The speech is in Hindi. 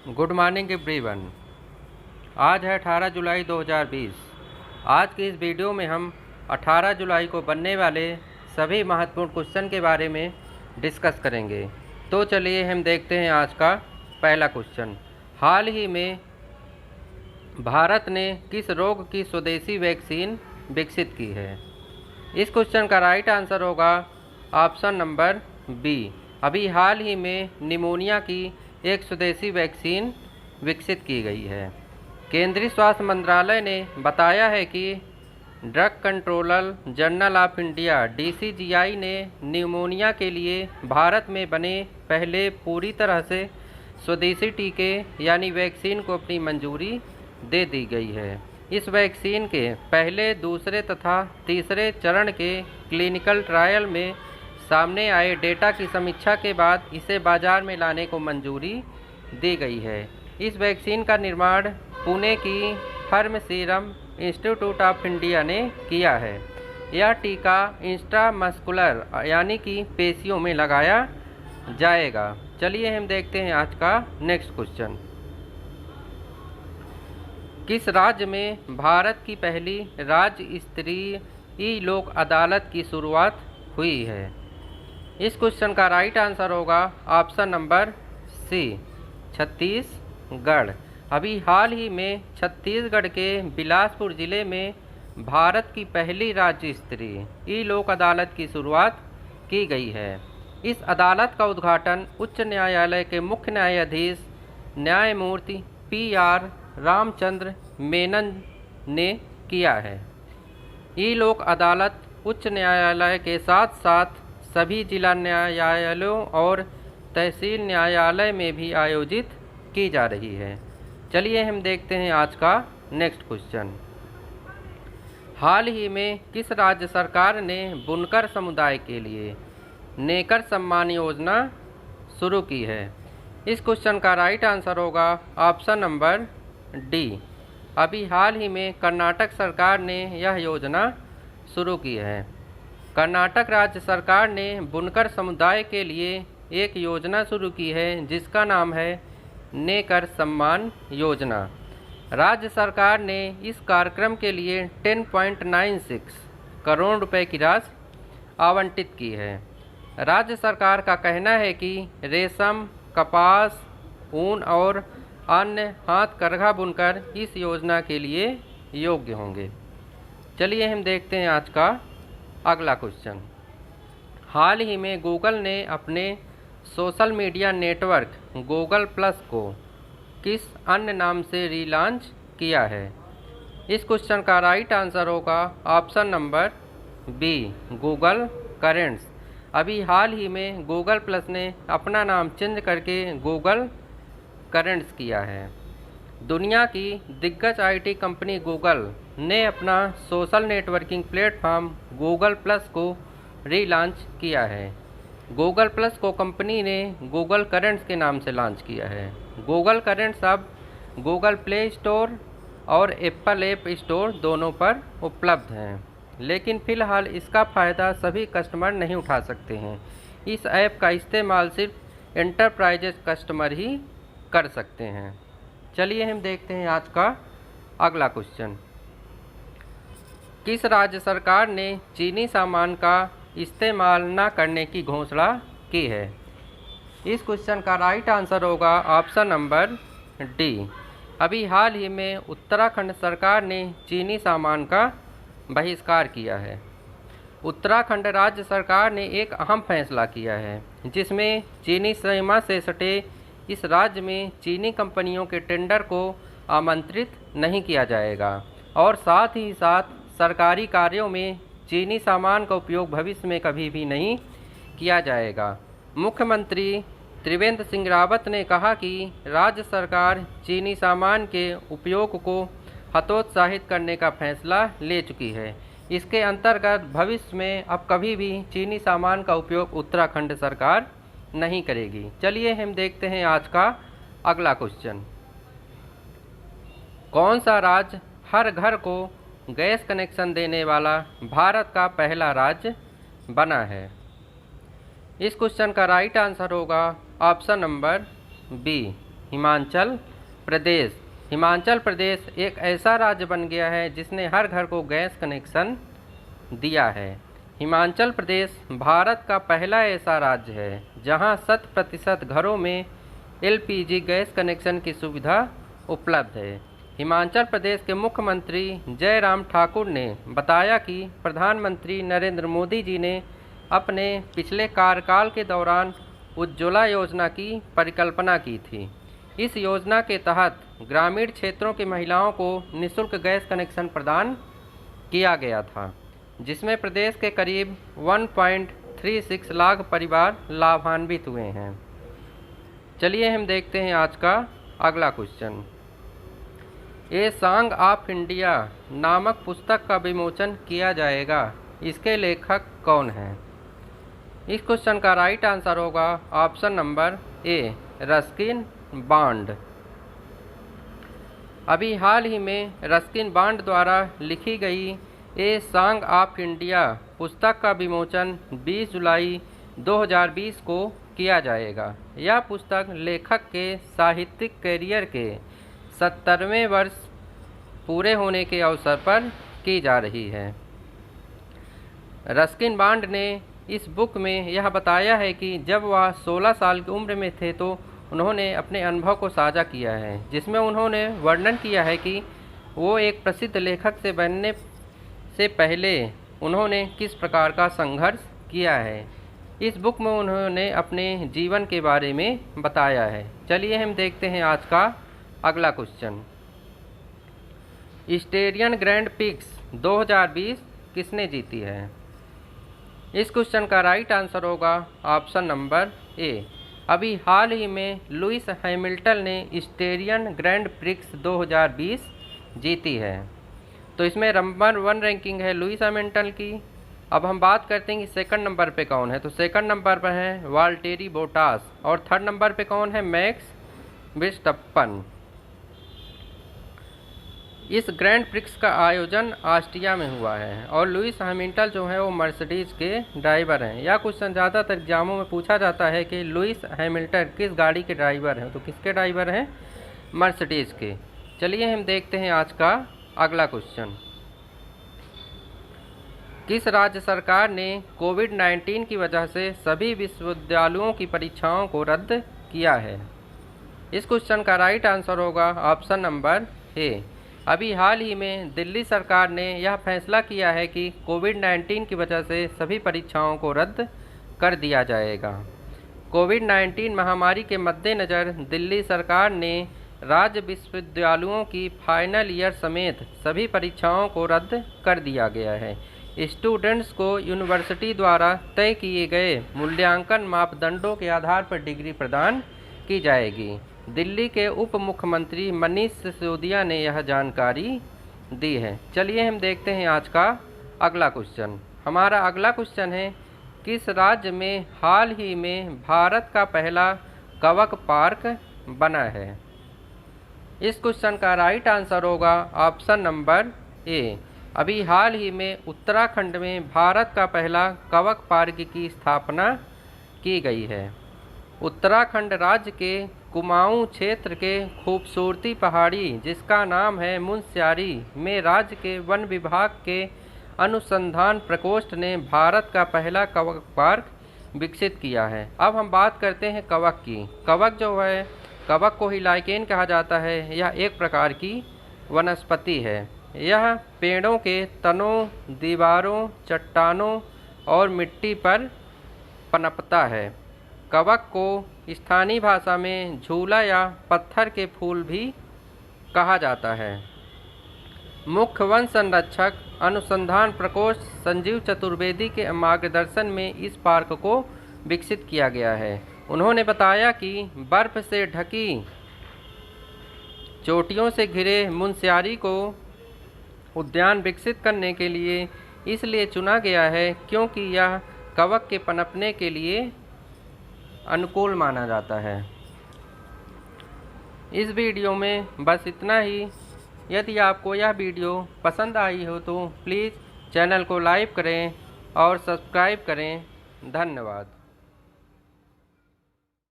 Good morning everyone. आज है 18 जुलाई 2020। आज की इस वीडियो में हम 18 जुलाई को बनने वाले सभी महत्वपूर्ण क्वेश्चन के बारे में डिस्कस करेंगे। तो चलिए हम देखते हैं आज का पहला क्वेश्चन। हाल ही में भारत ने किस रोग की स्वदेशी वैक्सीन विकसित की है? इस क्वेश्चन का राइट आंसर होगा ऑप्शन नंबर बी। अभी हाल ही में निमोनिया की एक स्वदेशी वैक्सीन विकसित की गई है। केंद्रीय स्वास्थ्य मंत्रालय ने बताया है कि drug controller general of India DCGI ने निमोनिया के लिए भारत में बने पहले पूरी तरह से स्वदेशी टीके यानी वैक्सीन को अपनी मंजूरी दे दी गई है। इस वैक्सीन के पहले, दूसरे तथा तीसरे चरण के क्लिनिकल ट्रायल में सामने आए डेटा की समीक्षा के बाद इसे बाजार में लाने को मंजूरी दी गई है। इस वैक्सीन का निर्माण पुणे की firm serum institute of India ने किया है। यह टीका इंट्रामस्कुलर यानी कि पेशियों में लगाया जाएगा। चलिए हम देखते हैं आज का नेक्स्ट क्वेश्चन। किस राज्य में भारत की पहली राज्य स्तरीय ई लोक अदालत की शुरुआत हुई है? इस क्वेश्चन का राइट आंसर होगा ऑप्शन नंबर सी, छत्तीसगढ़। अभी हाल ही में छत्तीसगढ़ के बिलासपुर जिले में भारत की पहली राज्य स्तरीय ई लोक अदालत की शुरुआत की गई है। इस अदालत का उद्घाटन उच्च न्यायालय के मुख्य न्यायाधीश न्यायमूर्ति PR रामचंद्र मेनन ने किया है। ई लोक अदालत उच्च न्यायालय के साथ साथ सभी जिला न्यायालयों और तहसील न्यायालय में भी आयोजित की जा रही है। चलिए हम देखते हैं आज का नेक्स्ट क्वेश्चन। हाल ही में किस राज्य सरकार ने बुनकर समुदाय के लिए नेकर सम्मान योजना शुरू की है? इस क्वेश्चन का राइट आंसर होगा ऑप्शन नंबर डी। अभी हाल ही में कर्नाटक सरकार ने यह योजना शुरू की है। कर्नाटक राज्य सरकार ने बुनकर समुदाय के लिए एक योजना शुरू की है जिसका नाम है नेकर सम्मान योजना। राज्य सरकार ने इस कार्यक्रम के लिए 10.96 करोड़ रुपए की राशि आवंटित की है। राज्य सरकार का कहना है कि रेशम, कपास, ऊन और अन्य हाथ-करघा बुनकर इस योजना के लिए योग्य होंगे। चलिए हम देखते हैं आज का अगला क्वेश्चन। हाल ही में गूगल ने अपने social media network Google plus को किस अन्य नाम से रीलॉन्च किया है? इस क्वेश्चन का राइट आंसर होगा option number B, Google currents. अभी हाल ही में गूगल प्लस ने अपना नाम चेंज करके गूगल करेंट्स किया है। दुनिया की दिग्गज IT कंपनी गूगल ने अपना social networking platform Google plus को रीलॉन्च किया है। गूगल प्लस को कंपनी ने गूगल करेंट्स के नाम से लॉन्च किया है। गूगल करेंट्स अब गूगल प्ले स्टोर और एप्पल ऐप स्टोर दोनों पर उपलब्ध हैं, लेकिन फ़िलहाल इसका फ़ायदा सभी कस्टमर नहीं उठा सकते हैं। इस ऐप का इस्तेमाल सिर्फ एंटरप्राइजेज कस्टमर ही कर सकते हैं। चलिए हम देखते हैं आज का अगला क्वेश्चन। किस राज्य सरकार ने चीनी सामान का इस्तेमाल न करने की घोषणा की है? इस क्वेश्चन का राइट आंसर होगा ऑप्शन नंबर डी। अभी हाल ही में उत्तराखंड सरकार ने चीनी सामान का बहिष्कार किया है। उत्तराखंड राज्य सरकार ने एक अहम फैसला किया है जिसमें चीनी सीमा से सटे इस राज्य में चीनी कंपनियों के टेंडर को आमंत्रित नहीं किया जाएगा और साथ ही साथ सरकारी कार्यों में चीनी सामान का उपयोग भविष्य में कभी भी नहीं किया जाएगा। मुख्यमंत्री त्रिवेंद्र सिंह रावत ने कहा कि राज्य सरकार चीनी सामान के उपयोग को हतोत्साहित करने का फैसला ले चुकी है। इसके अंतर्गत भविष्य में अब कभी भी चीनी सामान का उपयोग उत्तराखंड सरकार नहीं करेगी। चलिए हम देखते हैं आज का अगला क्वेश्चन। कौन सा राज्य हर घर को गैस कनेक्शन देने वाला भारत का पहला राज्य बना है? इस क्वेश्चन का राइट आंसर होगा option number B, Himachal Pradesh. Himachal Pradesh एक ऐसा राज्य बन गया है जिसने हर घर को गैस कनेक्शन दिया है। हिमाचल प्रदेश भारत का पहला ऐसा राज्य है जहां 100% घरों में LPG गैस कनेक्शन की सुविधा उपलब्ध है। हिमाचल प्रदेश के मुख्यमंत्री जयराम ठाकुर ने बताया कि प्रधानमंत्री नरेंद्र मोदी जी ने अपने पिछले कार्यकाल के दौरान उज्ज्वला योजना की परिकल्पना की थी। इस योजना के तहत ग्रामीण क्षेत्रों की महिलाओं को निःशुल्क गैस कनेक्शन प्रदान किया गया था, जिसमें प्रदेश के करीब 1.36 लाख परिवार लाभान्वित हुए हैं। चलिए हम देखते हैं आज का अगला question. A song of India नामक पुस्तक का विमोचन किया जाएगा, इसके लेखक कौन हैं? इस क्वेश्चन का राइट आंसर होगा option number A, Ruskin bond. अभी हाल ही में रस्किन बॉन्ड द्वारा लिखी गई ए सॉन्ग ऑफ इंडिया पुस्तक का विमोचन 20 जुलाई 2020 को किया जाएगा। यह पुस्तक लेखक के साहित्यिक कैरियर के 70वें वर्ष पूरे होने के अवसर पर की जा रही है। रस्किन बॉन्ड ने इस बुक में यह बताया है कि जब वह 16 साल की उम्र में थे तो उन्होंने अपने अनुभव को साझा किया है, जिसमें उन्होंने वर्णन किया है कि वो एक प्रसिद्ध लेखक से बनने से पहले उन्होंने किस प्रकार का संघर्ष किया है। इस बुक में उन्होंने अपने जीवन के बारे में बताया है। चलिए हम देखते हैं आज का अगला क्वेश्चन। ऑस्ट्रेलियन ग्रैंड प्रिक्स 2020 किसने जीती है? इस क्वेश्चन का राइट आंसर होगा ऑप्शन नंबर ए। अभी हाल ही में लुइस हैमिल्टन ने ऑस्ट्रेलियन ग्रैंड प्रिक्स 2020 जीती है। तो इसमें नंबर 1 रैंकिंग है लुइस हैमिल्टन की। अब हम बात करते हैं कि सेकंड नंबर पे कौन है। तो सेकंड नंबर पर है वाल्टेरी बोटास और थर्ड नंबर पे कौन है? मैक्स विस्टप्पन। इस ग्रैंड प्रिक्स का आयोजन ऑस्ट्रिया में हुआ है और लुइस हैमिल्टन जो है वो मर्सिडीज के ड्राइवर हैं। यह क्वेश्चन ज़्यादातर एग्जामों में पूछा जाता है कि लुइस हैमिल्टन किस गाड़ी के ड्राइवर हैं, तो किसके ड्राइवर हैं? मर्सिडीज के। चलिए हम देखते हैं आज का अगला क्वेश्चन। किस राज्य सरकार ने कोविड-19 की वजह से सभी विश्वविद्यालयों की परीक्षाओं को रद्द किया है? इस क्वेश्चन का राइट आंसर होगा ऑप्शन नंबर ए। अभी हाल ही में दिल्ली सरकार ने यह फैसला किया है कि कोविड-19 की वजह से सभी परीक्षाओं को रद्द कर दिया जाएगा। कोविड-19 महामारी के मद्देनज़र दिल्ली सरकार ने राज्य विश्वविद्यालयों की फाइनल ईयर समेत सभी परीक्षाओं को रद्द कर दिया गया है। स्टूडेंट्स को यूनिवर्सिटी द्वारा तय किए गए मूल्यांकन मापदंडों के आधार पर डिग्री प्रदान की जाएगी। दिल्ली के उप मुख्यमंत्री मनीष सिसोदिया ने यह जानकारी दी है। चलिए हम देखते हैं आज का अगला क्वेश्चन। हमारा अगला क्वेश्चन है, किस राज्य में हाल ही में भारत का पहला कवक पार्क बना है? इस क्वेश्चन का राइट आंसर होगा ऑप्शन नंबर ए। अभी हाल ही में उत्तराखंड में भारत का पहला कवक पार्क की स्थापना की गई है। उत्तराखंड राज्य के कुमाऊं क्षेत्र के खूबसूरती पहाड़ी जिसका नाम है मुनस्यारी में राज्य के वन विभाग के अनुसंधान प्रकोष्ठ ने भारत का पहला कवक पार्क विकसित किया है। अब हम बात करते हैं कवक की। कवक जो है, कवक को ही लाइकेन कहा जाता है। यह एक प्रकार की वनस्पति है। यह पेड़ों के तनों, दीवारों, चट्टानों और मिट्टी पर पनपता है। कवक को स्थानीय भाषा में झूला या पत्थर के फूल भी कहा जाता है। मुख्य वन संरक्षक अनुसंधान प्रकोष्ठ संजीव चतुर्वेदी के मार्गदर्शन में इस पार्क को विकसित किया गया है। उन्होंने बताया कि बर्फ से ढकी चोटियों से घिरे मुनस्यारी को उद्यान विकसित करने के लिए इसलिए चुना गया है क्योंकि यह कवक के पनपने के लिए अनुकूल माना जाता है। इस वीडियो में बस इतना ही। यदि आपको यह वीडियो पसंद आई हो तो प्लीज़ चैनल को लाइक करें और सब्सक्राइब करें। धन्यवाद।